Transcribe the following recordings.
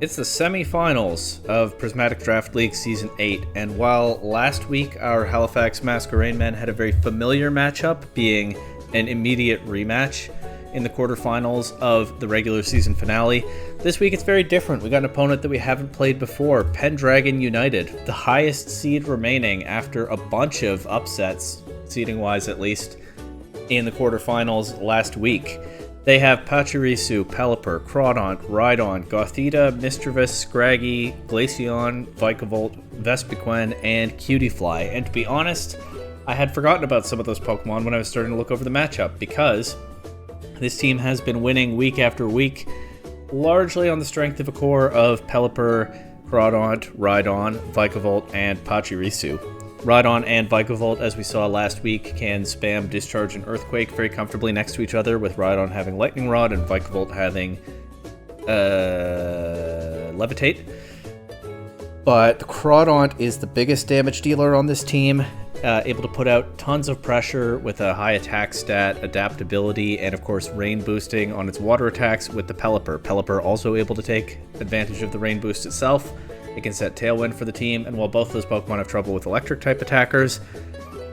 It's the semifinals of Prismatic Draft League Season 8, and while last week our Halifax Masquerade men had a very familiar matchup, being an immediate rematch in the quarterfinals of the regular season finale, this week it's very different. We got an opponent that we haven't played before, Pendragon United, the highest seed remaining after a bunch of upsets, seeding-wise at least, in the quarterfinals last week. They have Pachirisu, Pelipper, Crawdaunt, Rhydon, Gothita, Mischievous, Scraggy, Glaceon, Vikavolt, Vespiquen, and Cutiefly. And to be honest, I had forgotten about some of those Pokemon when I was starting to look over the matchup, because this team has been winning week after week, largely on the strength of a core of Pelipper, Crawdaunt, Rhydon, Vikavolt, and Pachirisu. Rhydon and Vikavolt, as we saw last week, can spam Discharge and Earthquake very comfortably next to each other, with Rhydon having Lightning Rod and Vikavolt having Levitate. But Crawdaunt is the biggest damage dealer on this team, able to put out tons of pressure with a high attack stat, adaptability, and of course rain boosting on its water attacks with the Pelipper. Pelipper also able to take advantage of the rain boost itself. It can set Tailwind for the team, and while both those Pokemon have trouble with electric-type attackers,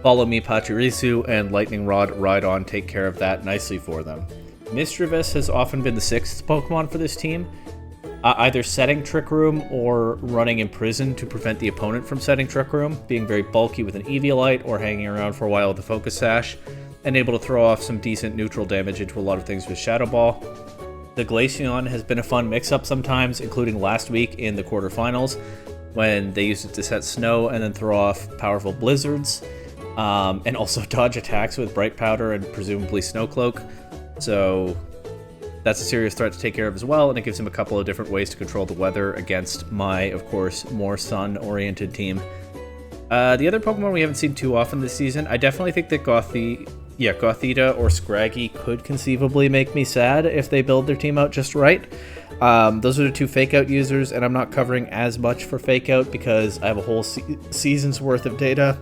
Follow Me Pachirisu and Lightning Rod Rhydon take care of that nicely for them. Mischievous has often been the sixth Pokemon for this team, either setting Trick Room or running Imprison to prevent the opponent from setting Trick Room, being very bulky with an Eviolite or hanging around for a while with a Focus Sash, and able to throw off some decent neutral damage into a lot of things with Shadow Ball. The Glaceon has been a fun mix-up sometimes, including last week in the quarterfinals, when they used it to set snow and then throw off powerful blizzards, and also dodge attacks with Bright Powder and presumably Snow Cloak. So that's a serious threat to take care of as well, and it gives him a couple of different ways to control the weather against my, of course, more sun-oriented team. The other Pokemon we haven't seen too often this season, I definitely think that Gothita or Scraggy could conceivably make me sad if they build their team out just right. Those are the two Fake Out users, and I'm not covering as much for Fake Out because I have a whole season's worth of data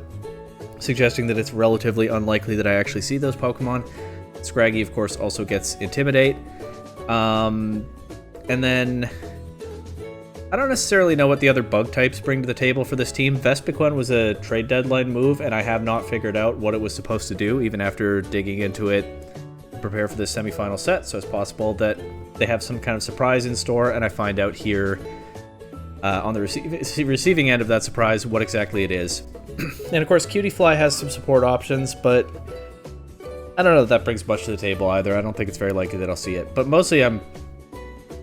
suggesting that it's relatively unlikely that I actually see those Pokemon. Scraggy, of course, also gets Intimidate. And then I don't necessarily know what the other bug types bring to the table for this team. Vespiquen was a trade deadline move, and I have not figured out what it was supposed to do, even after digging into it to prepare for this semifinal set. So it's possible that they have some kind of surprise in store, and I find out here on the receiving end of that surprise what exactly it is. And of course, Cutiefly has some support options, but I don't know that brings much to the table either. I don't think it's very likely that I'll see it. But mostly I'm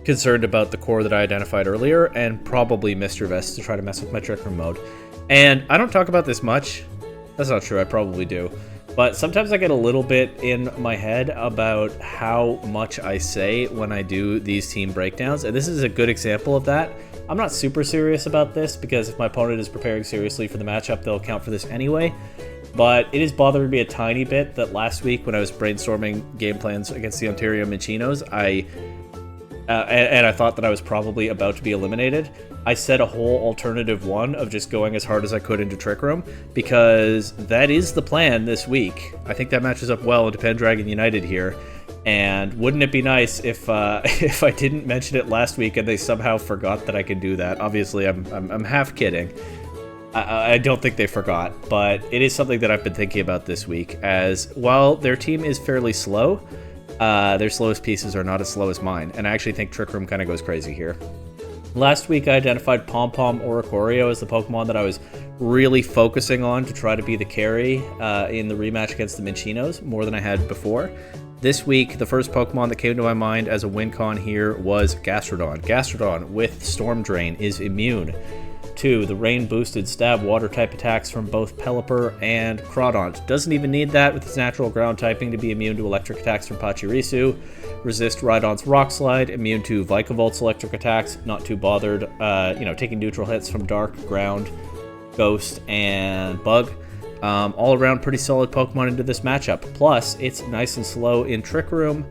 concerned about the core that I identified earlier, and probably Mischievous to try to mess with my Trick Room mode. And I don't talk about this much. That's not true, I probably do. But sometimes I get a little bit in my head about how much I say when I do these team breakdowns, and this is a good example of that. I'm not super serious about this, because if my opponent is preparing seriously for the matchup, they'll account for this anyway. But it is bothering me a tiny bit that last week when I was brainstorming game plans against the Ontario Minchinos, and I thought that I was probably about to be eliminated, I set a whole alternative one of just going as hard as I could into Trick Room, because that is the plan this week. I think that matches up well into Pendragon United here, and wouldn't it be nice if if I didn't mention it last week and they somehow forgot that I could do that? Obviously, I'm half kidding. I don't think they forgot, but it is something that I've been thinking about this week, as while their team is fairly slow, their slowest pieces are not as slow as mine, and I actually think Trick Room kind of goes crazy here. Last week I identified Pom-Pom Oricorio as the Pokemon that I was really focusing on to try to be the carry in the rematch against the Minchinos, more than I had before. This week, the first Pokemon that came to my mind as a win con here was Gastrodon. Gastrodon with Storm Drain is immune to the rain-boosted stab water-type attacks from both Pelipper and Crawdaunt. Doesn't even need that with its natural ground typing to be immune to electric attacks from Pachirisu. Resist Rhydon's Rock Slide, immune to Vikavolt's electric attacks, not too bothered. Taking neutral hits from Dark, Ground, Ghost, and Bug. All around pretty solid Pokemon into this matchup. Plus, it's nice and slow in Trick Room.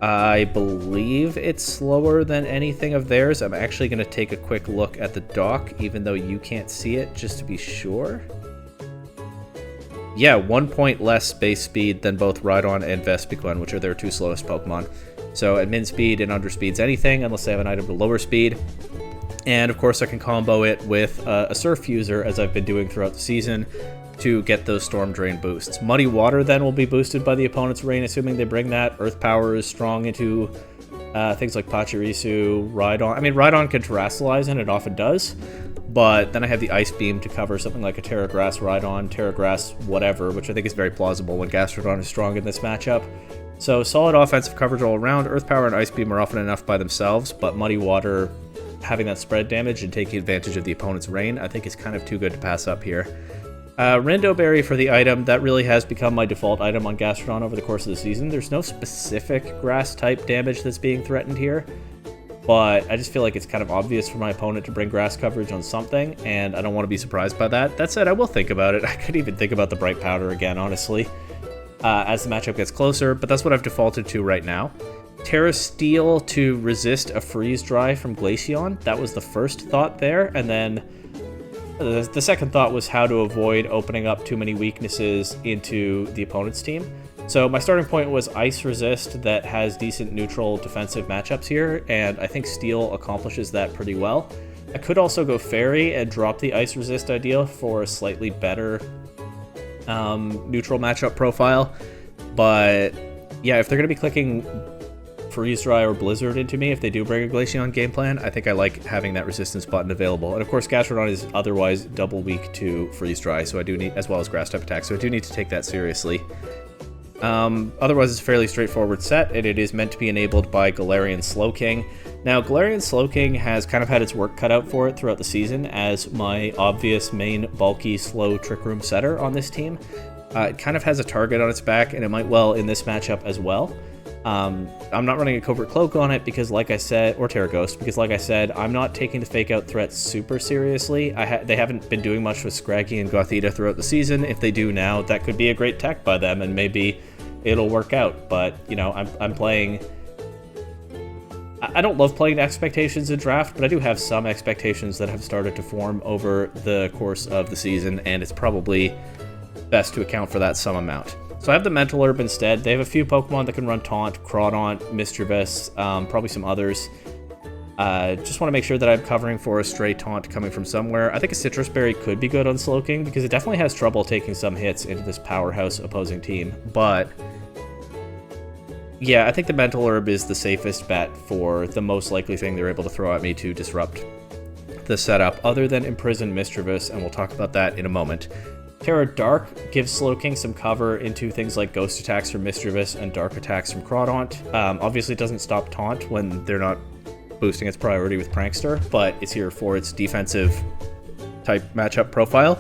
I believe it's slower than anything of theirs. I'm actually going to take a quick look at the dock, even though you can't see it, just to be sure. Yeah, 1 point less base speed than both Rhydon and Vespiquen, which are their two slowest Pokemon. So at min speed, it underspeeds anything unless they have an item to lower speed. And of course I can combo it with a Surf user, as I've been doing throughout the season, to get those Storm Drain boosts. Muddy Water then will be boosted by the opponent's rain, assuming they bring that. Earth Power is strong into things like Pachirisu, Rhydon. I mean, Rhydon can terrestrialize, and it often does. But then I have the Ice Beam to cover something like a Terra Grass, Rhydon, Terra Grass, whatever, which I think is very plausible when Gastrodon is strong in this matchup. So solid offensive coverage all around. Earth Power and Ice Beam are often enough by themselves, but Muddy Water, having that spread damage and taking advantage of the opponent's rain, I think is kind of too good to pass up here. Rindo Berry for the item, that really has become my default item on Gastrodon over the course of the season. There's no specific grass type damage that's being threatened here, but I just feel like it's kind of obvious for my opponent to bring grass coverage on something, and I don't want to be surprised by that. That said, I will think about it. I could even think about the Bright Powder again, honestly, as the matchup gets closer, but that's what I've defaulted to right now. Terra Steel to resist a Freeze Dry from Glaceon. That was the first thought there, and then the second thought was how to avoid opening up too many weaknesses into the opponent's team. So my starting point was Ice Resist that has decent neutral defensive matchups here, and I think Steel accomplishes that pretty well. I could also go Fairy and drop the Ice Resist idea for a slightly better neutral matchup profile, but yeah, if they're going to be clicking Freeze Dry or Blizzard into me, if they do bring a Glaceon game plan, I think I like having that resistance button available. And of course, Gastrodon is otherwise double weak to Freeze Dry, so I do need, as well as Grass type attack, so I do need to take that seriously. Otherwise, it's a fairly straightforward set, and it is meant to be enabled by Galarian Slowking. Now, Galarian Slowking has kind of had its work cut out for it throughout the season as my obvious main bulky, slow Trick Room setter on this team. It kind of has a target on its back, and it might well in this matchup as well. I'm not running a Covert Cloak on it because, like I said, or Terra Ghost, because like I said, I'm not taking the fake out threats super seriously. They haven't been doing much with Scraggy and Gothita throughout the season. If they do now, that could be a great tech by them, and maybe it'll work out. But, you know, I'm playing... I don't love playing expectations in draft, but I do have some expectations that have started to form over the course of the season, and it's probably best to account for that some amount. So I have the Mental Herb instead. They have a few Pokemon that can run Taunt, Crawdaunt, Mischievous, probably some others. Just want to make sure that I'm covering for a stray Taunt coming from somewhere. I think a Citrus Berry could be good on Slowking because it definitely has trouble taking some hits into this powerhouse opposing team. But yeah, I think the Mental Herb is the safest bet for the most likely thing they're able to throw at me to disrupt the setup, other than Imprison Mischievous, and we'll talk about that in a moment. Terra Dark gives Slowking some cover into things like Ghost attacks from Mischievous and Dark attacks from Crawdaunt. Obviously it doesn't stop Taunt when they're not boosting its priority with Prankster, but it's here for its defensive type matchup profile.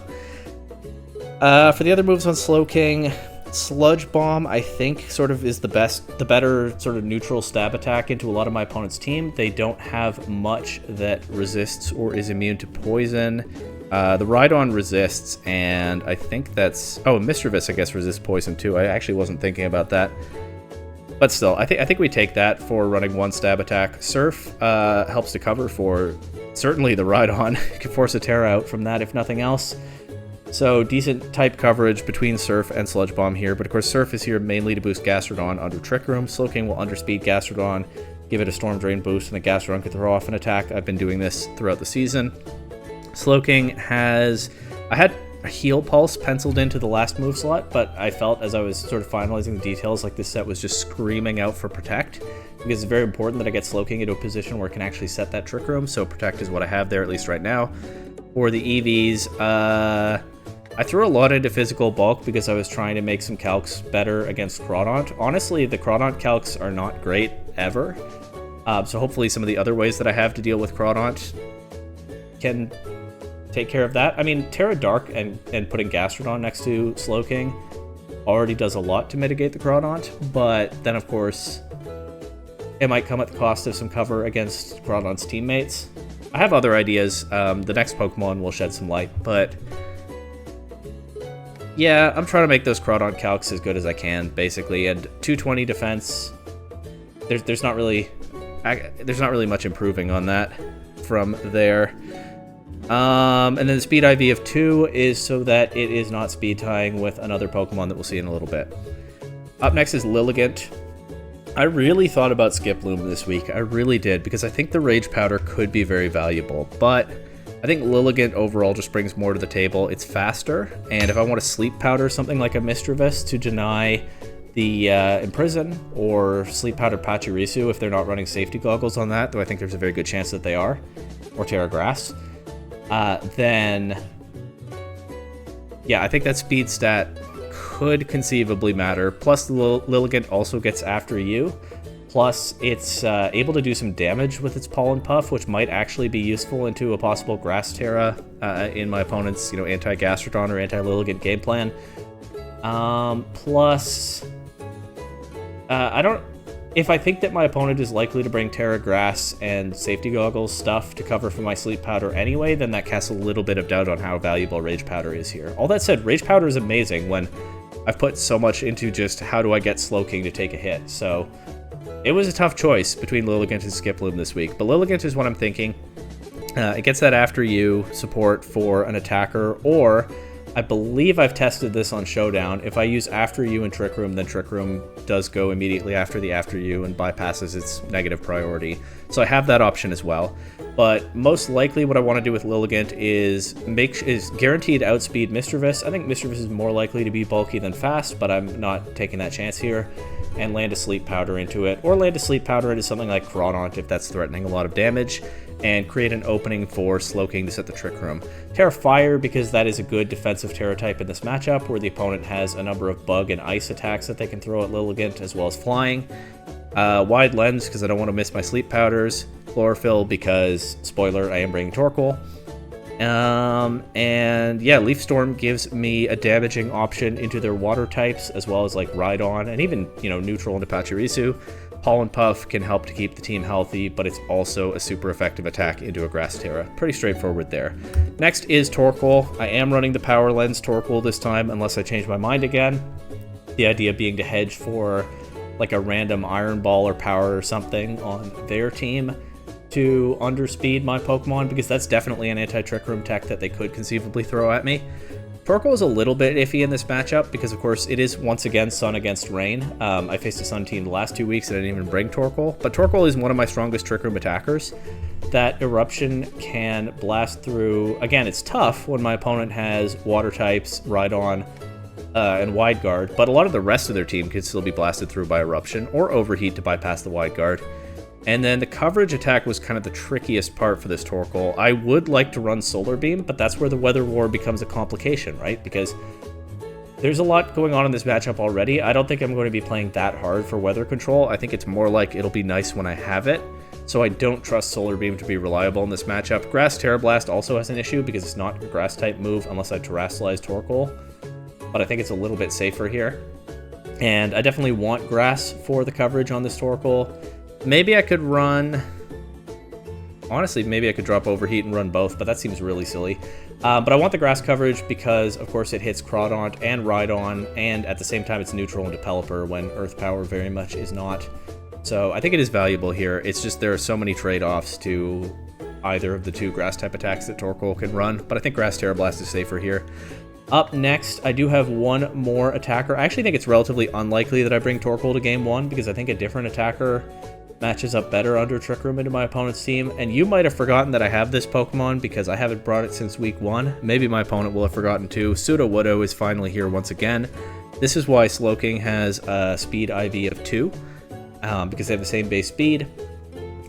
For the other moves on Slowking, Sludge Bomb, I think, sort of is the better sort of neutral stab attack into a lot of my opponent's team. They don't have much that resists or is immune to poison. The Rhydon resists, and I think that's... Oh, Mischievous, I guess, resists poison too. I actually wasn't thinking about that. But still, I think we take that for running one stab attack. Surf helps to cover for certainly the Rhydon. You can force a Terra out from that, if nothing else. So decent type coverage between Surf and Sludge Bomb here, but of course Surf is here mainly to boost Gastrodon under Trick Room. Slowking will underspeed Gastrodon, give it a Storm Drain boost, and the Gastrodon can throw off an attack. I've been doing this throughout the season. Slowking has... I had a Heal Pulse penciled into the last move slot, but I felt as I was sort of finalizing the details like this set was just screaming out for Protect, because it's very important that I get Slowking into a position where it can actually set that Trick Room, so Protect is what I have there, at least right now. For the EVs, I threw a lot into Physical Bulk because I was trying to make some calcs better against Crawdaunt. Honestly, the Crawdaunt calcs are not great, ever. So hopefully some of the other ways that I have to deal with Crawdaunt can take care of that. I mean, Terra Dark and putting Gastrodon next to Slowking already does a lot to mitigate the Crawdaunt, but then of course it might come at the cost of some cover against Crawdaunt's teammates. I have other ideas. The next Pokemon will shed some light, but yeah, I'm trying to make those Crawdaunt calcs as good as I can, basically. And 220 defense, there's not really much improving on that from there. And then the speed IV of 2 is so that it is not speed tying with another Pokemon that we'll see in a little bit. Up next is Lilligant. I really thought about Skip Loom this week. I really did, because I think the Rage Powder could be very valuable, but I think Lilligant overall just brings more to the table. It's faster, and if I want to Sleep Powder something like a Mischievous to deny the Imprison, or Sleep Powder Pachirisu if they're not running safety goggles on that, though I think there's a very good chance that they are, or Terra Grass, then yeah, I think that speed stat could conceivably matter. Plus, the Lilligant also gets after you. Plus, it's able to do some damage with its Pollen Puff, which might actually be useful into a possible Grass Terra in my opponent's, anti-Gastrodon or anti-Lilligant game plan. Plus, if I think that my opponent is likely to bring Terra Grass and Safety Goggles stuff to cover for my Sleep Powder anyway, then that casts a little bit of doubt on how valuable Rage Powder is here. All that said, Rage Powder is amazing when I've put so much into just how do I get Slowking to take a hit. So it was a tough choice between Lilligant and Skiploom this week, but Lilligant is what I'm thinking. It gets that after you support for an attacker, or I believe I've tested this on Showdown. If I use After You and Trick Room, then Trick Room does go immediately after the After You and bypasses its negative priority. So I have that option as well. But most likely what I want to do with Lilligant is guaranteed outspeed Mischievous. I think Mischievous is more likely to be bulky than fast, but I'm not taking that chance here. And land a Sleep Powder into it, or land a Sleep Powder into something like Crawdaunt if that's threatening a lot of damage, and create an opening for Slowking to set the Trick Room. Terra Fire, because that is a good defensive Terra type in this matchup, where the opponent has a number of Bug and Ice attacks that they can throw at Lilligant, as well as Flying. Wide Lens, because I don't want to miss my Sleep Powders. Chlorophyll, because, spoiler, I am bringing Torkoal. And yeah, Leaf Storm gives me a damaging option into their water types, as well as like Rhydon, and even, neutral into Pachirisu. Pollen Puff can help to keep the team healthy, but it's also a super effective attack into a Grass Terra. Pretty straightforward there. Next is Torkoal. I am running the Power Lens Torkoal this time, unless I change my mind again. The idea being to hedge for like a random Iron Ball or Power or something on their team to underspeed my Pokemon, because that's definitely an anti-Trick Room tech that they could conceivably throw at me. Torkoal is a little bit iffy in this matchup because, of course, it is once again Sun against Rain. I faced a Sun team the last 2 weeks and I didn't even bring Torkoal, but Torkoal is one of my strongest Trick Room attackers. That Eruption can blast through. Again, it's tough when my opponent has Water types, Rhydon, and Wide Guard, but a lot of the rest of their team can still be blasted through by Eruption or Overheat to bypass the Wide Guard. And then the coverage attack was kind of the trickiest part for this Torkoal. I would like to run Solar Beam, but that's where the Weather War becomes a complication, right? Because there's a lot going on in this matchup already. I don't think I'm going to be playing that hard for weather control. I think it's more like it'll be nice when I have it. So I don't trust Solar Beam to be reliable in this matchup. Grass Terra Blast also has an issue because it's not a Grass type move unless I Terrasilize Torkoal. But I think it's a little bit safer here. And I definitely want Grass for the coverage on this Torkoal. Maybe I could run... Honestly, maybe I could drop Overheat and run both, but that seems really silly. But I want the Grass coverage because, of course, it hits Crawdaunt and Rhydon, and at the same time it's neutral into Pelipper when Earth Power very much is not. So I think it is valuable here. It's just there are so many trade-offs to either of the two Grass-type attacks that Torkoal can run, but I think Grass Terra Blast is safer here. Up next, I do have one more attacker. I actually think it's relatively unlikely that I bring Torkoal to game one because I think a different attacker matches up better under Trick Room into my opponent's team. And you might have forgotten that I have this Pokemon because I haven't brought it since week 1. Maybe my opponent will have forgotten too. Sudowoodo is finally here once again. This is why Slowking has a speed IV of 2 because they have the same base speed.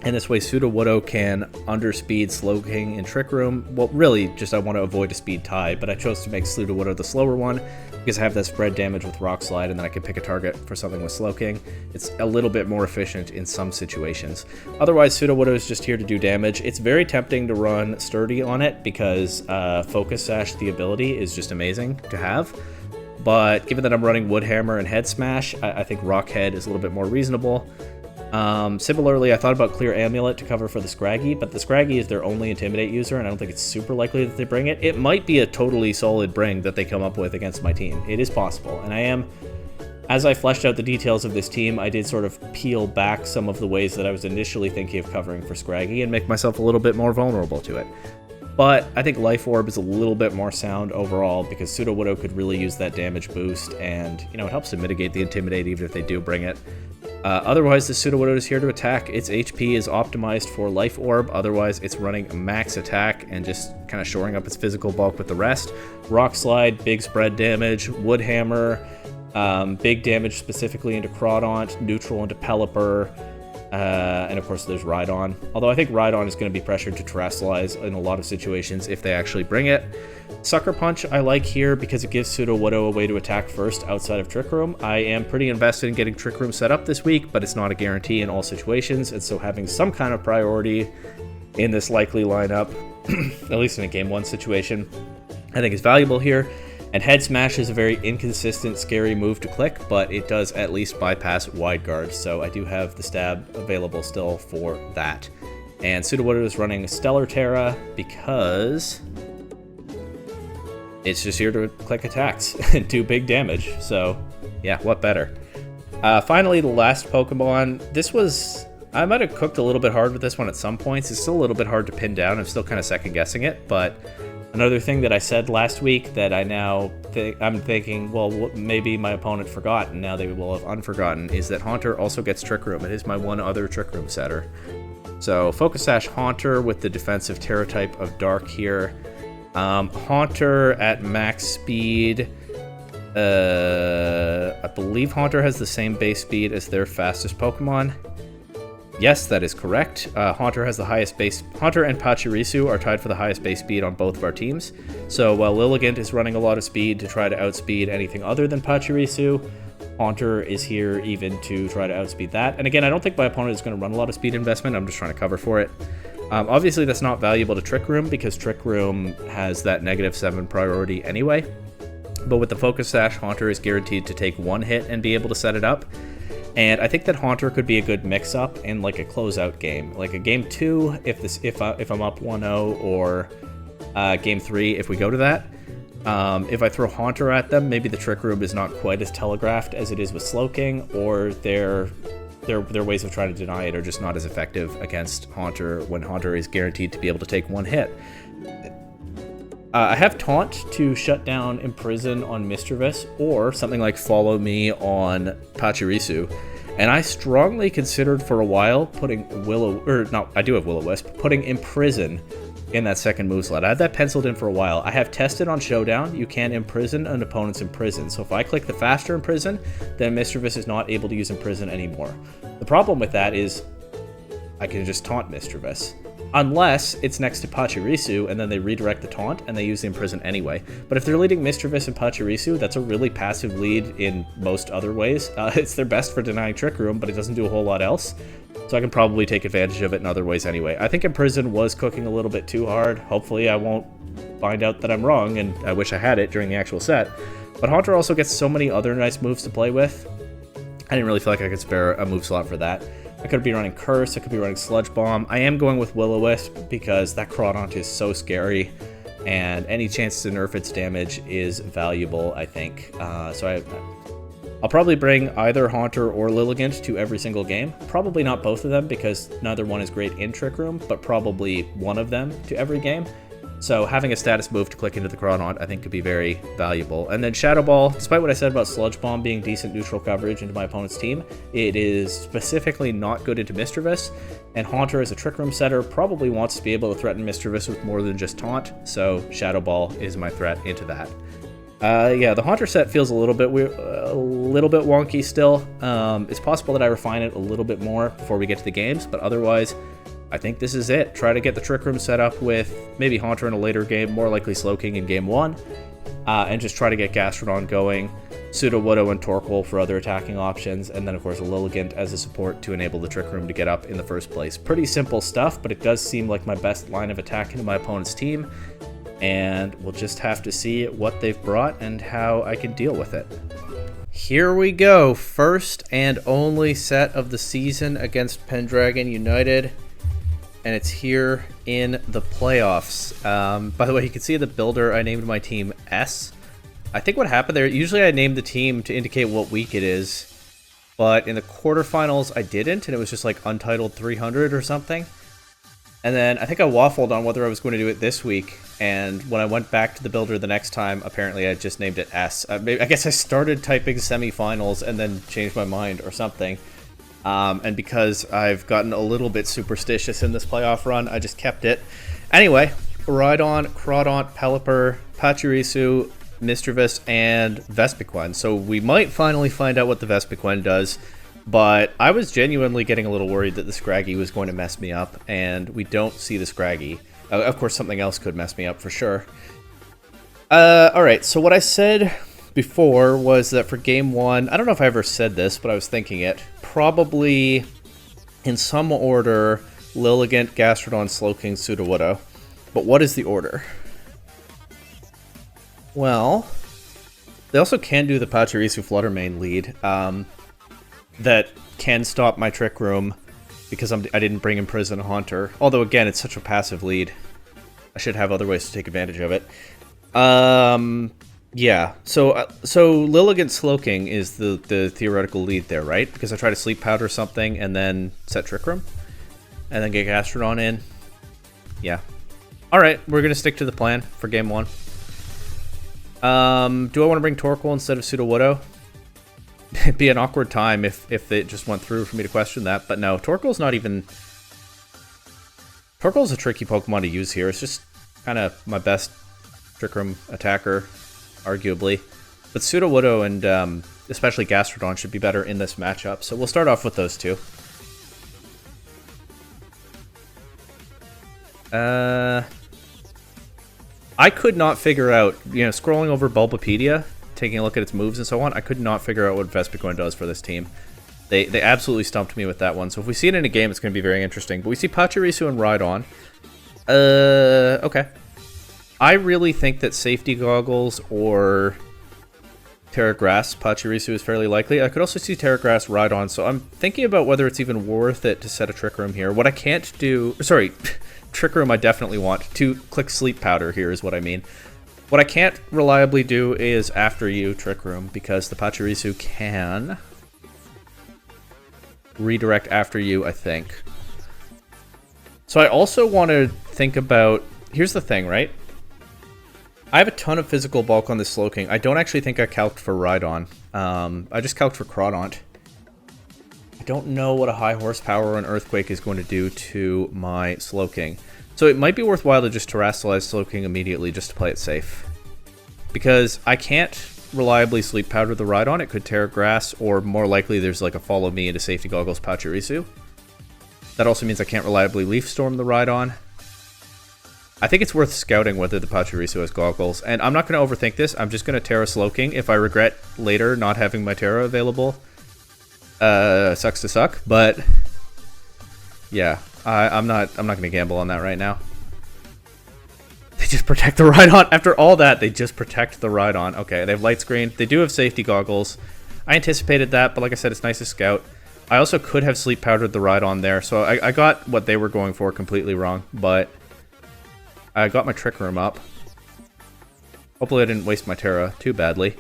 And this way Sudowoodo can underspeed Slowking in Trick Room. Well, really, just I want to avoid a speed tie, but I chose to make Sudowoodo the slower one because I have that spread damage with Rock Slide, and then I can pick a target for something with Slowking. It's a little bit more efficient in some situations. Otherwise, Sudowoodo is just here to do damage. It's very tempting to run Sturdy on it because Focus Sash, the ability, is just amazing to have. But given that I'm running Wood Hammer and Head Smash, I think Rock Head is a little bit more reasonable. Similarly, I thought about Clear Amulet to cover for the Scraggy, but the Scraggy is their only Intimidate user, and I don't think it's super likely that they bring it. It might be a totally solid bring that they come up with against my team. It is possible, and as I fleshed out the details of this team, I did sort of peel back some of the ways that I was initially thinking of covering for Scraggy and make myself a little bit more vulnerable to it. But I think Life Orb is a little bit more sound overall because Sudowoodo could really use that damage boost, and it helps to mitigate the Intimidate even if they do bring it. Otherwise, the Sudowoodo is here to attack. Its HP is optimized for Life Orb. Otherwise, it's running max attack and just kind of shoring up its physical bulk with the rest. Rock Slide, big spread damage. Wood Hammer, big damage specifically into Crawdaunt, neutral into Pelipper. And of course, there's Rhydon. Although I think Rhydon is going to be pressured to Terastallize in a lot of situations if they actually bring it. Sucker Punch I like here because it gives Sudowoodo a way to attack first outside of Trick Room. I am pretty invested in getting Trick Room set up this week, but it's not a guarantee in all situations, and so having some kind of priority in this likely lineup, at least in a Game 1 situation, I think is valuable here. And Head Smash is a very inconsistent, scary move to click, but it does at least bypass Wide Guard, so I do have the stab available still for that. And Sudowoodo is running Stellar Terra because it's just here to click attacks and do big damage. So, yeah, what better? Finally, the last Pokemon. This was... I might have cooked a little bit hard with this one at some points. It's still a little bit hard to pin down. I'm still kind of second-guessing it, but another thing that I said last week that I now I'm thinking, well, maybe my opponent forgot, and now they will have unforgotten, is that Haunter also gets Trick Room. It is my one other Trick Room setter. So, Focus Sash Haunter with the defensive Terra type of Dark here. Haunter at max speed. I believe Haunter has the same base speed as their fastest Pokemon. Yes, that is correct. Haunter has the highest base. Haunter and Pachirisu are tied for the highest base speed on both of our teams. So while Lilligant is running a lot of speed to try to outspeed anything other than Pachirisu, Haunter is here even to try to outspeed that. And again, I don't think my opponent is going to run a lot of speed investment. I'm just trying to cover for it. Obviously, that's not valuable to Trick Room because Trick Room has that -7 priority anyway. But with the Focus Sash, Haunter is guaranteed to take one hit and be able to set it up. And I think that Haunter could be a good mix-up in like a closeout game, like a game 2 if I'm up 1-0, or game 3 if we go to that. If I throw Haunter at them, maybe the Trick Room is not quite as telegraphed as it is with Slowking, or their ways of trying to deny it are just not as effective against Haunter when Haunter is guaranteed to be able to take one hit. I have Taunt to shut down Imprison on Mischievous, or something like Follow Me on Pachirisu. And I strongly considered for a while putting I do have Will-O-Wisp, putting Imprison in that second move slot. I had that penciled in for a while. I have tested on Showdown, you can imprison an opponent's Imprison. So if I click the faster Imprison, then Mischievous is not able to use Imprison anymore. The problem with that is I can just taunt Mischievous. Unless it's next to Pachirisu, and then they redirect the taunt, and they use the Imprison anyway. But if they're leading Mischievous and Pachirisu, that's a really passive lead in most other ways. It's their best for denying Trick Room, but it doesn't do a whole lot else. So I can probably take advantage of it in other ways anyway. I think Imprison was cooking a little bit too hard. Hopefully I won't find out that I'm wrong, and I wish I had it during the actual set. But Haunter also gets so many other nice moves to play with. I didn't really feel like I could spare a move slot for that. I could be running Curse, I could be running Sludge Bomb. I am going with Will-O-Wisp because that Crawdaunt is so scary, and any chance to nerf its damage is valuable, I think. I'll probably bring either Haunter or Lilligant to every single game. Probably not both of them because neither one is great in Trick Room, but probably one of them to every game. So having a status move to click into the Crawdaunt I think could be very valuable. And then Shadow Ball, despite what I said about Sludge Bomb being decent neutral coverage into my opponent's team, it is specifically not good into Mischievous, and Haunter as a Trick Room setter probably wants to be able to threaten Mischievous with more than just Taunt, so Shadow Ball is my threat into that. Yeah, the Haunter set feels a little bit weird, a little bit wonky still. It's possible that I refine it a little bit more before we get to the games, but otherwise, I think this is it. Try to get the Trick Room set up with maybe Haunter in a later game, more likely Slowking in game 1, and just try to get Gastrodon going, Sudowoodo and Torkoal for other attacking options, and then of course a Lilligant as a support to enable the Trick Room to get up in the first place. Pretty simple stuff, but it does seem like my best line of attack into my opponent's team, and we'll just have to see what they've brought and how I can deal with it. Here we go, first and only set of the season against Pendragon United. And it's here in the playoffs. By the way, you can see the builder, I named my team S. I think what happened there, usually I named the team to indicate what week it is, but in the quarterfinals I didn't, and it was just like Untitled 300 or something. And then I think I waffled on whether I was going to do it this week, and when I went back to the builder the next time, apparently I just named it S. I guess I started typing Semifinals and then changed my mind or something. And because I've gotten a little bit superstitious in this playoff run, I just kept it. Anyway, Rhydon, Crawdaunt, Pelipper, Pachirisu, Mischievous, and Vespiquen. So we might finally find out what the Vespiquen does, but I was genuinely getting a little worried that the Scraggy was going to mess me up, and we don't see the Scraggy. Of course, something else could mess me up for sure. Alright, so what I said before was that for game 1, I don't know if I ever said this, but I was thinking it, probably in some order, Lilligant, Gastrodon, Slowking, Sudowoodo. But what is the order? Well, they also can do the Pachirisu Fluttermane lead that can stop my Trick Room because I didn't bring in Prison Haunter. Although, again, it's such a passive lead. I should have other ways to take advantage of it. Yeah, so Lilligant Slowking is the theoretical lead there, right? Because I try to Sleep Powder something and then set Trick Room. And then get Gastrodon in. Yeah. Alright, we're going to stick to the plan for game 1. Do I want to bring Torkoal instead of Sudowoodo? It'd be an awkward time if it just went through for me to question that. But no, Torkoal's not even... Torkoal's a tricky Pokemon to use here. It's just kind of my best Trick Room attacker, arguably. But Sudowoodo and especially Gastrodon should be better in this matchup. So we'll start off with those two. I could not figure out, scrolling over Bulbapedia, taking a look at its moves and so on, I could not figure out what Vespiquen does for this team. They absolutely stumped me with that one. So if we see it in a game, it's going to be very interesting. But we see Pachirisu and Rhydon. Okay. I really think that Safety Goggles or Terra Grass Pachirisu is fairly likely. I could also see Terra Grass Rhydon, so I'm thinking about whether it's even worth it to set a Trick Room here. What I can't do... Sorry... Trick Room I definitely want. To click Sleep Powder here is what I mean. What I can't reliably do is after you Trick Room, because the Pachirisu can redirect after you, I think. So I also want to think about... Here's the thing, right? I have a ton of physical bulk on this Slowking. I don't actually think I calced for Rhydon. I just calced for Crawdaunt. I don't know what a high horsepower or an Earthquake is going to do to my Slowking. So it might be worthwhile to just Terrastallize Slowking immediately just to play it safe. Because I can't reliably Sleep Powder the Rhydon. It could Terra Grass, or more likely there's like a Follow Me into Safety Goggles Pachirisu. That also means I can't reliably Leaf Storm the Rhydon. I think it's worth scouting whether the Pachirisu has Goggles. And I'm not going to overthink this. I'm just going to Terra Slowking if I regret later not having my Terra available. Sucks to suck, but yeah, I'm not going to gamble on that right now. They just protect the Rhydon. After all that, they just protect the Rhydon. Okay, they have Light Screen. They do have Safety Goggles. I anticipated that, but like I said, it's nice to scout. I also could have Sleep Powdered the Rhydon there, so I got what they were going for completely wrong, but I got my Trick Room up. Hopefully I didn't waste my Terra too badly.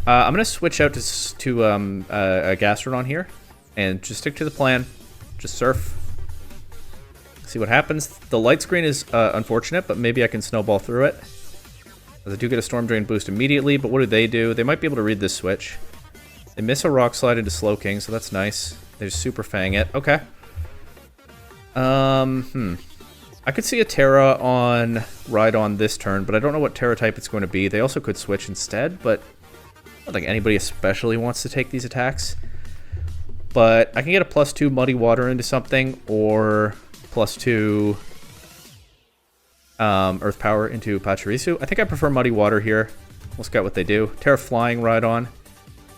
I'm going to switch out to a Gastrodon here, and just stick to the plan. Just surf. See what happens. The Light Screen is unfortunate, but maybe I can snowball through it. As I do get a Storm Drain boost immediately, but what do? They might be able to read this switch. They miss a Rock Slide into Slowking, so that's nice. They just Super Fang it. Okay. I could see a Terra on Rhydon this turn, but I don't know what Terra type it's going to be. They also could switch instead, but I don't think anybody especially wants to take these attacks. But I can get a +2 Muddy Water into something, or +2 Earth Power into Pachirisu. I think I prefer Muddy Water here. We'll scout what they do. Terra Flying Rhydon.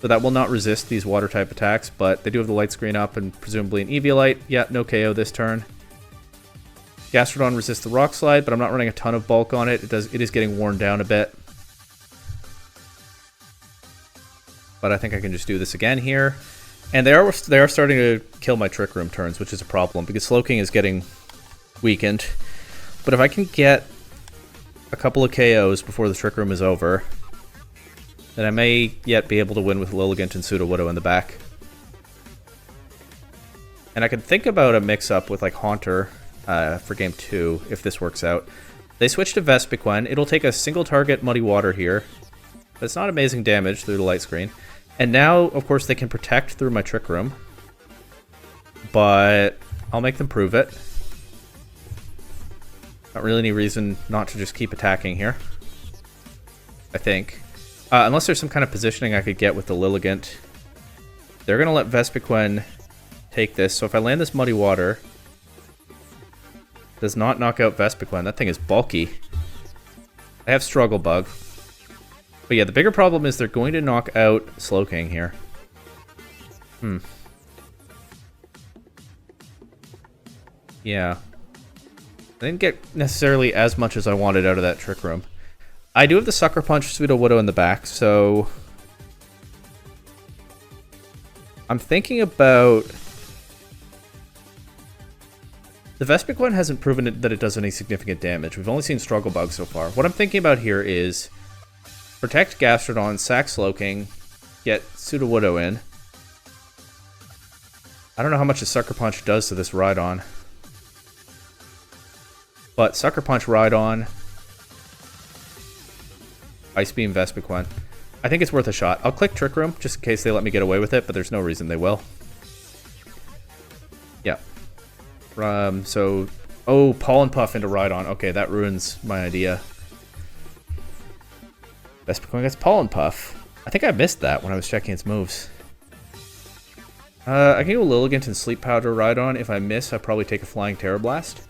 So that will not resist these Water type attacks, but they do have the Light Screen up and presumably an Eviolite. Yeah, no KO this turn. Gastrodon resists the Rock Slide, but I'm not running a ton of bulk on it. It is getting worn down a bit. But I think I can just do this again here. And they are starting to kill my Trick Room turns, which is a problem, because Slowking is getting weakened. But if I can get a couple of KOs before the Trick Room is over, then I may yet be able to win with Lilligant and Sudowoodo in the back. And I could think about a mix-up with like Haunter for game 2, if this works out. They switch to Vespiquen. It'll take a single target Muddy Water here. But it's not amazing damage through the Light Screen. And now, of course, they can protect through my Trick Room. but I'll make them prove it. Not really any reason not to just keep attacking here, I think. Unless there's some kind of positioning I could get with the Lilligant. They're going to let Vespiquen take this, so if I land this Muddy Water, does not knock out Vespiquen. That thing is bulky. I have Struggle Bug. But yeah, the bigger problem is they're going to knock out Slowking here. Yeah. I didn't get necessarily as much as I wanted out of that Trick Room. I do have the Sucker Punch Pseudo-Widow in the back, so I'm thinking about... The Vespiquen hasn't proven that it does any significant damage. We've only seen Struggle Bug so far. What I'm thinking about here is protect Gastrodon, sack Slowking, get Pseudo-Widow in. I don't know how much a Sucker Punch does to this Rhydon. But Sucker Punch Rhydon, Ice Beam Vespiquen. I think it's worth a shot. I'll click Trick Room just in case they let me get away with it, but there's no reason they will. Yeah. Oh, Pollen Puff into Rhydon. Okay, that ruins my idea. Vespiquen gets Pollen Puff. I think I missed that when I was checking its moves. I can go Lilligant and Sleep Powder Rhydon. If I miss, I probably take a Flying Terror Blast.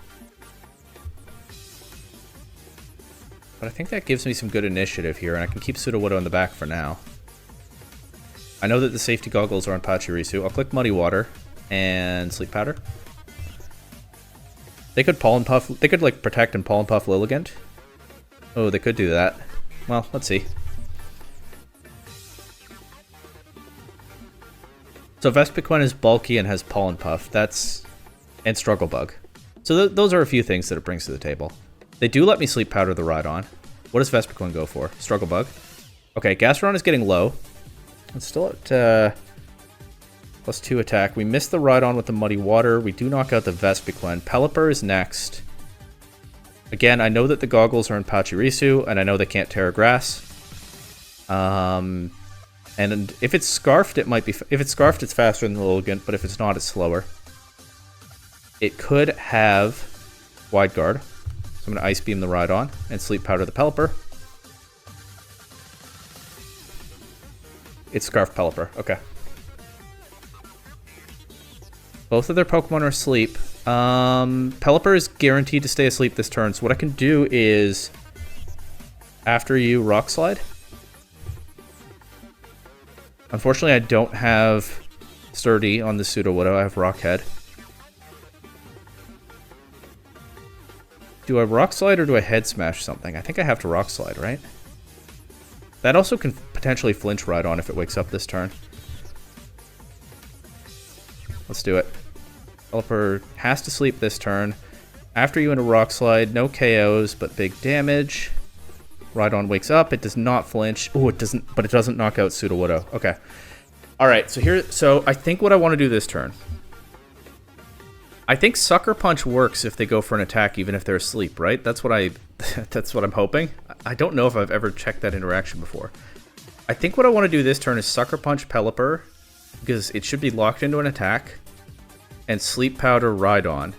But I think that gives me some good initiative here, and I can keep Pseudo-Widow in the back for now. I know that the safety goggles are on Pachirisu. I'll click Muddy Water and Sleep Powder. They could Pollen Puff. They could like protect and Pollen Puff Lilligant. Oh, they could do that. Well, let's see. So Vespiquen is bulky and has Pollen Puff. And Struggle Bug. So those are a few things that it brings to the table. They do let me Sleep Powder the Rhydon. What does Vespiquen go for? Struggle Bug. Okay, Gastrodon is getting low. It's still at +2 attack. We missed the Rhydon with the Muddy Water. We do knock out the Vespiquen. Pelipper is next. Again, I know that the goggles are in Pachirisu, and I know they can't Terra Grass. And if it's Scarfed, it might be... If it's Scarfed, it's faster than the Lilligant, but if it's not, it's slower. It could have Wide Guard. So I'm going to Ice Beam the Rhydon and Sleep Powder the Pelipper. It's Scarf Pelipper. Okay. Both of their Pokemon are asleep. Pelipper is guaranteed to stay asleep this turn. So what I can do is, after you Rock Slide. Unfortunately, I don't have Sturdy on the Pseudo-Widow. I have Rock Head. Do I Rock Slide or do I Head Smash something? I think I have to Rock Slide, right? That also can potentially flinch Rhydon if it wakes up this turn. Let's do it. Pelipper has to sleep this turn. After you into Rock Slide, no KOs, but big damage. Rhydon wakes up. It does not flinch. Oh, it doesn't, but it doesn't knock out Pseudo-Widow. Okay. All right, so I think what I want to do this turn, I think Sucker Punch works if they go for an attack, even if they're asleep, right? That's what I'm hoping. I don't know if I've ever checked that interaction before. I think what I want to do this turn is Sucker Punch Pelipper, because it should be locked into an attack, and Sleep Powder Rhydon.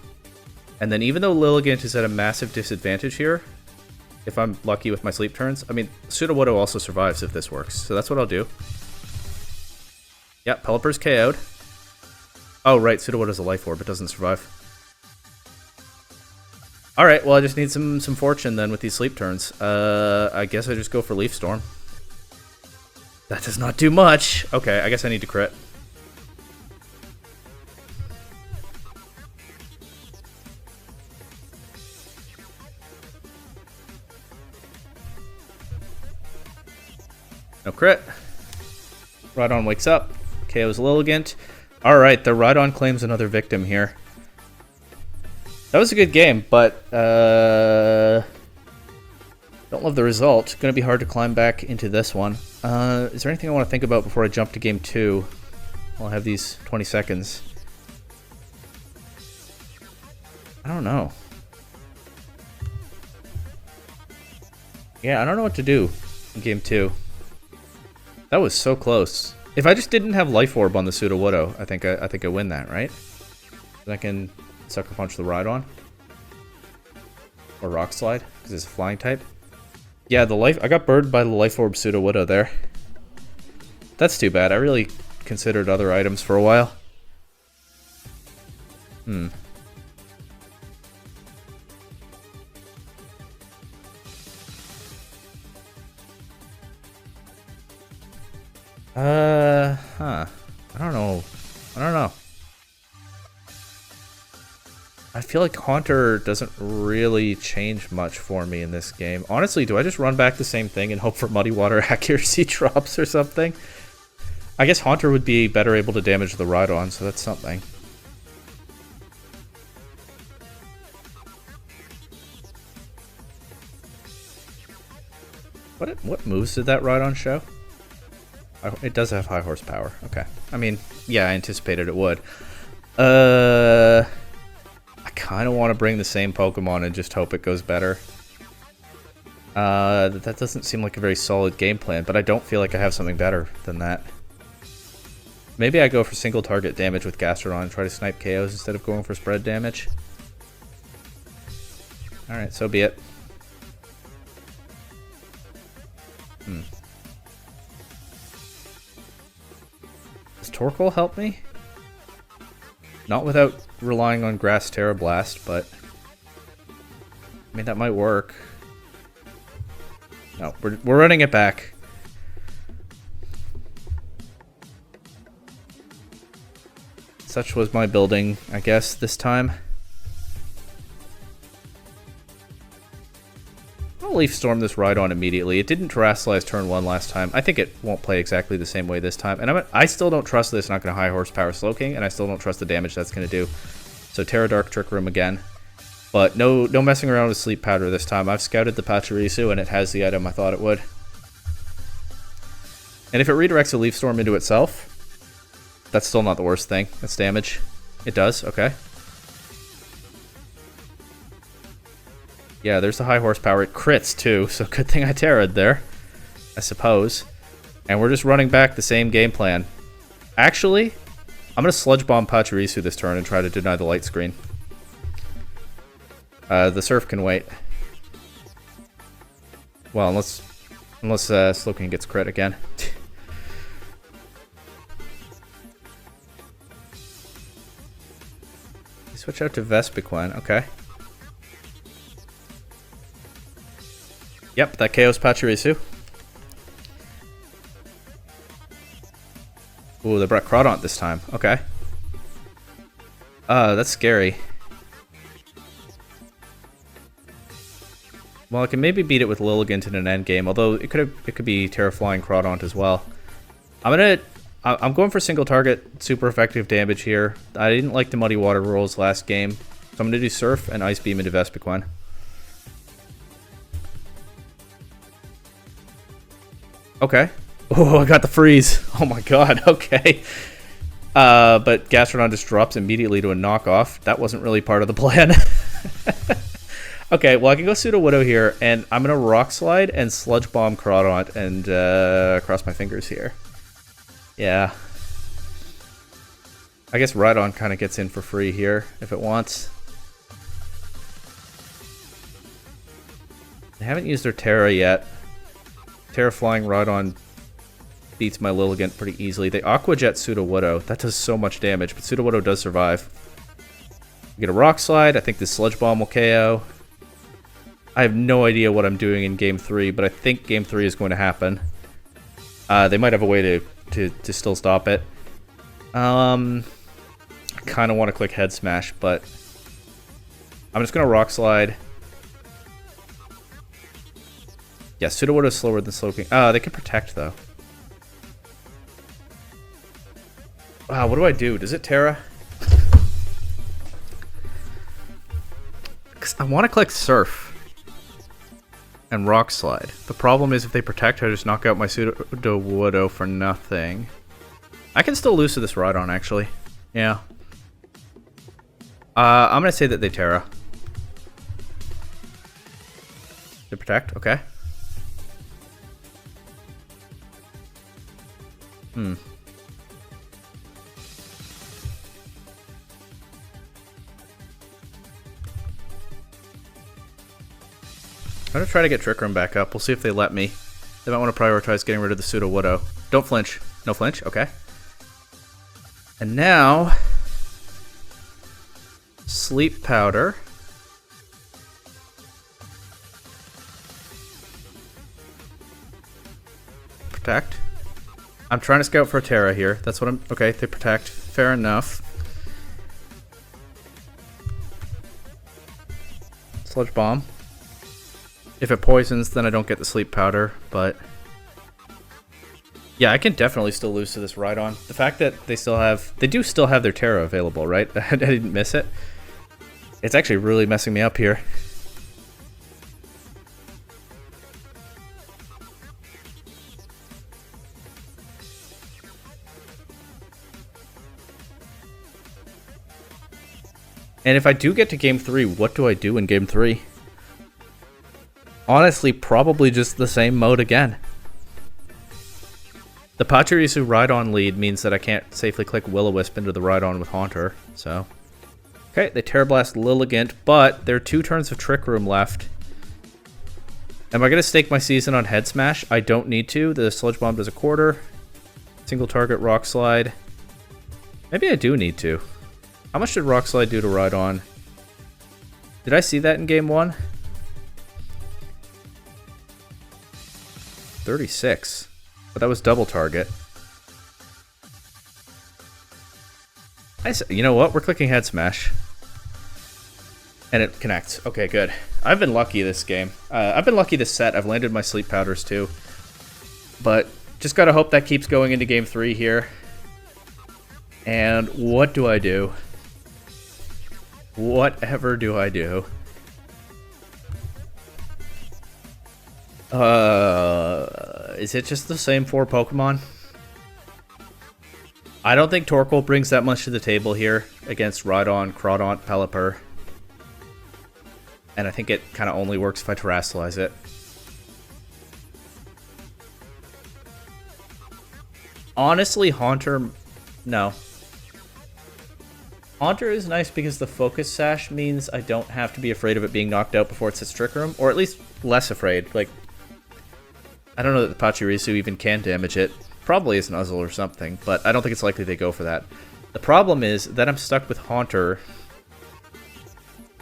And then even though Lilligant is at a massive disadvantage here, if I'm lucky with my sleep turns, I mean, Pseudo-Widow also survives if this works, so that's what I'll do. Yep, Pelipper's KO'd. Oh, right, Pseudo-Widow's a Life Orb, it doesn't survive. Alright, well, I just need some fortune then with these sleep turns. I guess I just go for Leaf Storm. That does not do much. Okay, I guess I need to crit. No crit. Rhydon wakes up. KO's Lilligant. Alright, the Rhydon claims another victim here. That was a good game, but don't love the result. Gonna be hard to climb back into this one. Is there anything I want to think about before I jump to game 2? I'll have these 20 seconds. I don't know. Yeah, I don't know what to do in game 2. That was so close. If I just didn't have Life Orb on the Pseudo-Widow, I think I win that, right? Then I can Sucker Punch the Rhydon. Or Rock Slide, because it's a flying type. Yeah, the life I got burned by the Life Orb Pseudo Widow there. That's too bad. I really considered other items for a while. I don't know. I feel like Haunter doesn't really change much for me in this game. Honestly, do I just run back the same thing and hope for Muddy Water accuracy drops or something? I guess Haunter would be better able to damage the Rhydon, so that's something. What moves did that Rhydon show? It does have high horsepower. Okay. I mean, yeah, I anticipated it would. I kind of want to bring the same Pokemon and just hope it goes better. That doesn't seem like a very solid game plan, but I don't feel like I have something better than that. Maybe I go for single target damage with Gastrodon and try to snipe KOs instead of going for spread damage. Alright, so be it. Does Torkoal help me? Not without relying on Grass Terra Blast, but I mean that might work. No, we're running it back. Such was my building, I guess, this time. I'll Leaf Storm this Rhydon immediately. It didn't Terrasilize turn 1 last time. I think it won't play exactly the same way this time. And I still don't trust this not going to high horsepower Slowking, and I still don't trust the damage that's going to do. So Terra Dark Trick Room again. But no messing around with Sleep Powder this time. I've scouted the Pachirisu, and it has the item I thought it would. And if it redirects a Leaf Storm into itself, that's still not the worst thing. That's damage. It does, okay. Yeah, there's the high horsepower. It crits too, so good thing I Terra'd there, I suppose. And we're just running back the same game plan. Actually, I'm going to Sludge Bomb Pachirisu this turn and try to deny the light screen. The Surf can wait. Well, unless Slowking gets crit again. Switch out to Vespiquen, okay. Yep, that KO's Pachirisu. Ooh, they brought Crawdaunt this time, okay. That's scary. Well, I can maybe beat it with Lilligant in an endgame, although it could be Terraflying Crawdaunt as well. I'm going for single target, super effective damage here. I didn't like the Muddy Water rolls last game, so I'm going to do Surf and Ice Beam into Vespiquen. Okay. Oh, I got the freeze. Oh my god, okay. But Gastrodon just drops immediately to a knockoff. That wasn't really part of the plan. Okay, well I can go Pseudo Widow here, and I'm going to Rock Slide and Sludge Bomb Crawdaunt and cross my fingers here. Yeah. I guess Rhydon kind of gets in for free here, if it wants. They haven't used their Terra yet. Terraflying Rhydon beats my Lilligant pretty easily. They Aqua Jet Pseudo Widow. That does so much damage, but Pseudo Widow does survive. We get a Rock Slide. I think this Sludge Bomb will KO. I have no idea what I'm doing in Game 3, but I think Game 3 is going to happen. They might have a way to still stop it. I kind of want to click Head Smash, but I'm just going to Rock Slide. Yeah, Pseudo Widow is slower than Slowking. They can Protect, though. Wow, what do I do? Does it Terra? Because I want to click Surf and Rock Slide. The problem is if they Protect, I just knock out my Pseudo Widow for nothing. I can still lose to this Rhydon, actually. Yeah. I'm going to say that they Terra. They Protect? Okay. I'm gonna try to get Trick Room back up. We'll see if they let me. They might want to prioritize getting rid of the Pseudo Widow. Don't flinch. No flinch? Okay. And now... Sleep Powder. Protect. I'm trying to scout for a Terra here. That's what I'm... Okay, they protect. Fair enough. Sludge Bomb. If it poisons, then I don't get the Sleep Powder, but... Yeah, I can definitely still lose to this Rhydon. The fact that they still have... They do still have their Terra available, right? I didn't miss it. It's actually really messing me up here. And if I do get to Game 3, what do I do in Game 3? Honestly, probably just the same mode again. The Pachirisu Rhydon lead means that I can't safely click Will-O-Wisp into the Rhydon with Haunter, so... Okay, they Terra Blast Lilligant, but there are 2 turns of Trick Room left. Am I going to stake my season on Head Smash? I don't need to. The Sludge Bomb does a quarter. Single target Rock Slide. Maybe I do need to. How much did Rock Slide do to Rhydon? Did I see that in Game 1? 36. But that was double target. You know what? We're clicking Head Smash. And it connects. Okay, good. I've been lucky this game. I've been lucky this set. I've landed my Sleep Powders too. But just gotta hope that keeps going into Game 3 here. And what do I do? Whatever do I do? Is it just the same 4 Pokemon? I don't think Torkoal brings that much to the table here against Rhydon, Crawdaunt, Pelipper. And I think it kind of only works if I Terrasilize it. Honestly, Haunter... No. Haunter is nice because the Focus Sash means I don't have to be afraid of it being knocked out before it hits Trick Room. Or at least less afraid. Like, I don't know that the Pachirisu even can damage it. Probably is Nuzzle or something, but I don't think it's likely they go for that. The problem is that I'm stuck with Haunter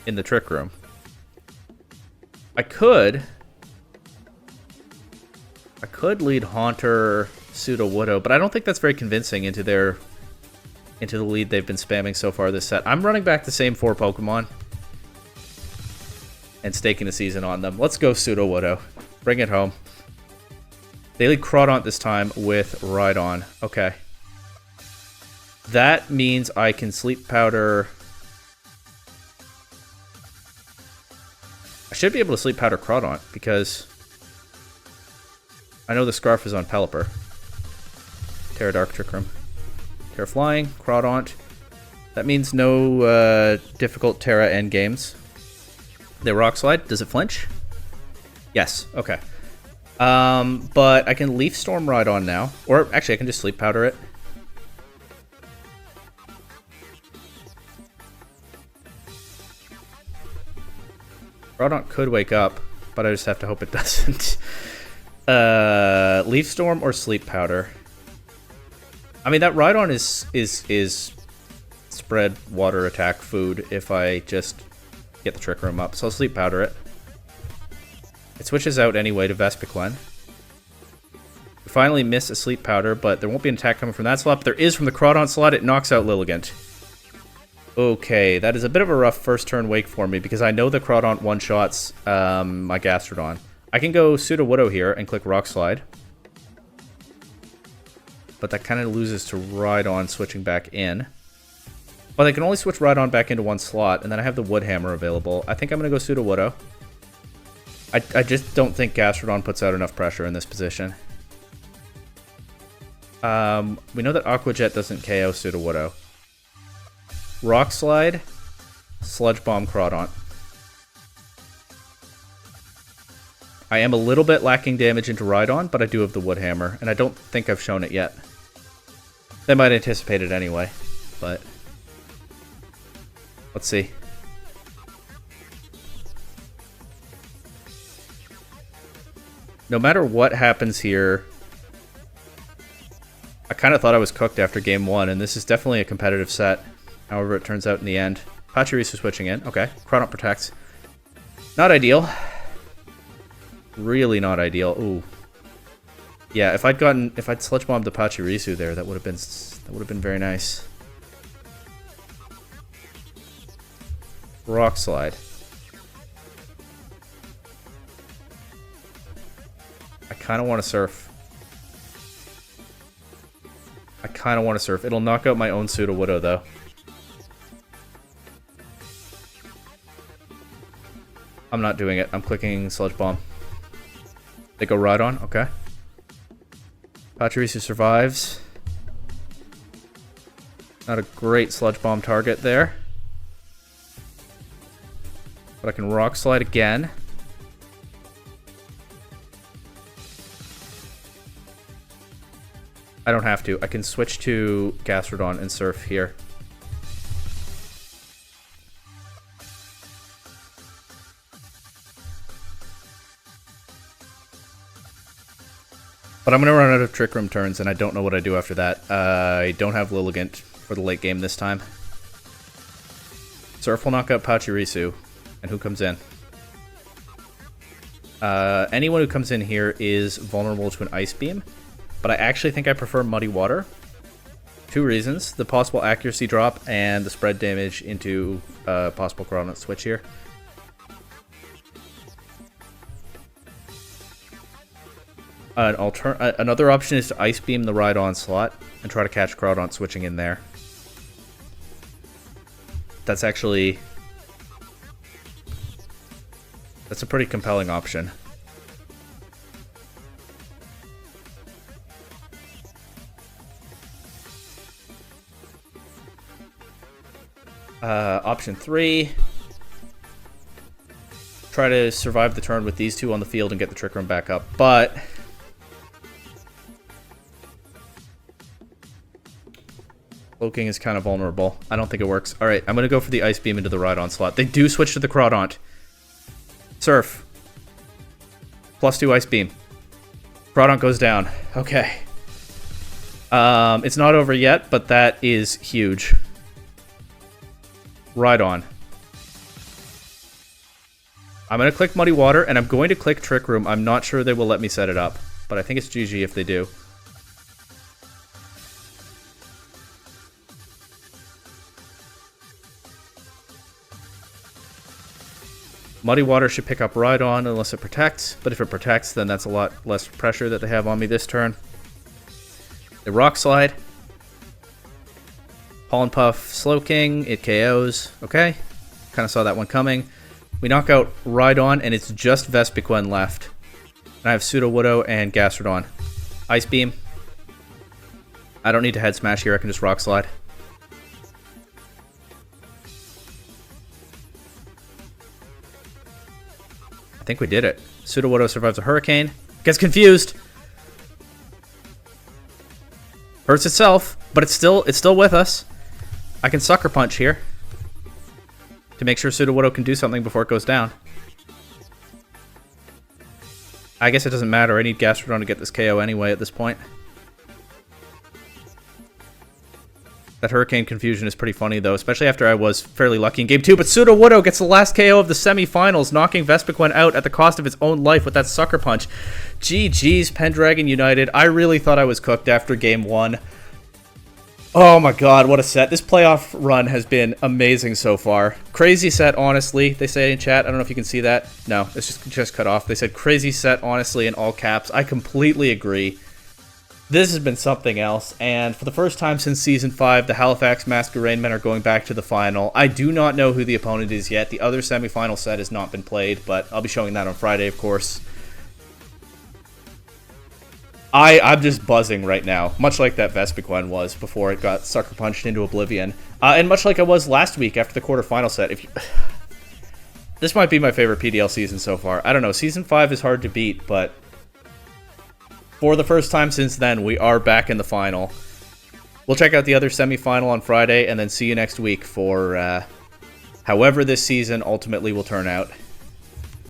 in the Trick Room. I could lead Haunter Pseudo Widow, but I don't think that's very convincing into the lead they've been spamming so far this set. I'm running back the same 4 Pokemon and staking the season on them. Let's go Pseudo Widow. Bring it home. They lead Crawdaunt this time with Rhydon. Okay. That means I can Sleep Powder... I should be able to Sleep Powder Crawdaunt, because I know the Scarf is on Pelipper. Terra Dark Trick Room. Terra Flying, Crawdaunt. That means no difficult Terra endgames. The Rock Slide, does it flinch? Yes, okay. But I can Leaf Storm Rhydon now. Or actually I can just Sleep Powder it. Crawdaunt could wake up, but I just have to hope it doesn't. Leaf Storm or Sleep Powder. I mean, that Rhydon is spread water attack food if I just get the Trick Room up. So I'll Sleep Powder it. It switches out anyway to Vespiquen. We finally miss a Sleep Powder, but there won't be an attack coming from that slot. But there is from the Crawdaunt slot. It knocks out Lilligant. Okay, that is a bit of a rough first turn wake for me because I know the Crawdaunt one-shots my Gastrodon. I can go Pseudo Widow here and click Rock Slide. But that kind of loses to Rhydon switching back in. But I can only switch Rhydon back into 1 slot, and then I have the Wood Hammer available. I think I'm going to go Pseudo Widow. I just don't think Gastrodon puts out enough pressure in this position. We know that Aqua Jet doesn't KO Pseudo Widow. Rock Slide, Sludge Bomb Crawdaunt. I am a little bit lacking damage into Rhydon, but I do have the Wood Hammer, and I don't think I've shown it yet. They might anticipate it anyway, but let's see. no matter what happens here, I kind of thought I was cooked after game 1, and this is definitely a competitive set. However, it turns out in the end. Pachirisu switching in. Okay. Crawdaunt protects. Not ideal. Really not ideal. Ooh. Yeah, if I'd Sludge Bombed the Pachirisu there, that would have been very nice. Rock Slide. I kind of want to surf. It'll knock out my own Sudowoodo, though. I'm not doing it. I'm clicking Sludge Bomb. They go Rhydon. Okay. Pachirisu survives. Not a great Sludge Bomb target there. But I can Rock Slide again. I don't have to. I can switch to Gastrodon and surf here. But I'm going to run out of Trick Room turns, and I don't know what I do after that. I don't have Lilligant for the late game this time. Surf will knock out Pachirisu. And who comes in? Anyone who comes in here is vulnerable to an Ice Beam. But I actually think I prefer Muddy Water. 2 reasons. The possible accuracy drop and the spread damage into possible Crawdaunt switch here. Another option is to Ice Beam the Rhydon slot and try to catch Crawdaunt switching in there. That's a pretty compelling option. Option 3. Try to survive the turn with these 2 on the field and get the Trick Room back up. But Cloaking is kind of vulnerable. I don't think it works. Alright, I'm going to go for the Ice Beam into the Rhydon slot. They do switch to the Crawdaunt. Surf. +2 Ice Beam. Crawdaunt goes down. Okay. It's not over yet, but that is huge. Rhydon. I'm going to click Muddy Water, and I'm going to click Trick Room. I'm not sure they will let me set it up, but I think it's GG if they do. Muddy Water should pick up Rhydon unless it protects, but if it protects, then that's a lot less pressure that they have on me this turn. They Rock Slide. Pollen Puff, Slowking, it KOs. Okay, kind of saw that one coming. We knock out Rhydon, and it's just Vespiquen left. And I have Sudowoodo and Gastrodon. Ice Beam. I don't need to Head Smash here, I can just Rock Slide. I think we did it. Sudowoodo survives a Hurricane. Gets confused. Hurts itself, but it's still with us. I can Sucker Punch here to make sure Sudowoodo can do something before it goes down. I guess it doesn't matter. I need Gastrodon to get this KO anyway at this point. That Hurricane confusion is pretty funny, though, especially after I was fairly lucky in Game 2. But Sudowoodo gets the last KO of the semifinals, knocking Vespiquen out at the cost of its own life with that Sucker Punch. GG's, Pendragon United. I really thought I was cooked after Game 1. Oh my god, what a set. This playoff run has been amazing so far. Crazy set, honestly, they say in chat. I don't know if you can see that. No, it's just cut off. They said crazy set, honestly, in all caps. I completely agree. This has been something else, and for the first time since Season 5, the Halifax Masquerade Men are going back to the final. I do not know who the opponent is yet. The other semifinal set has not been played, but I'll be showing that on Friday, of course. I'm just buzzing right now, much like that Vespiquen was before it got Sucker Punched into oblivion. And much like I was last week after the quarterfinal set. This might be my favorite PDL season so far. I don't know, Season 5 is hard to beat, but for the first time since then, we are back in the final. We'll check out the other semifinal on Friday, and then see you next week for however this season ultimately will turn out.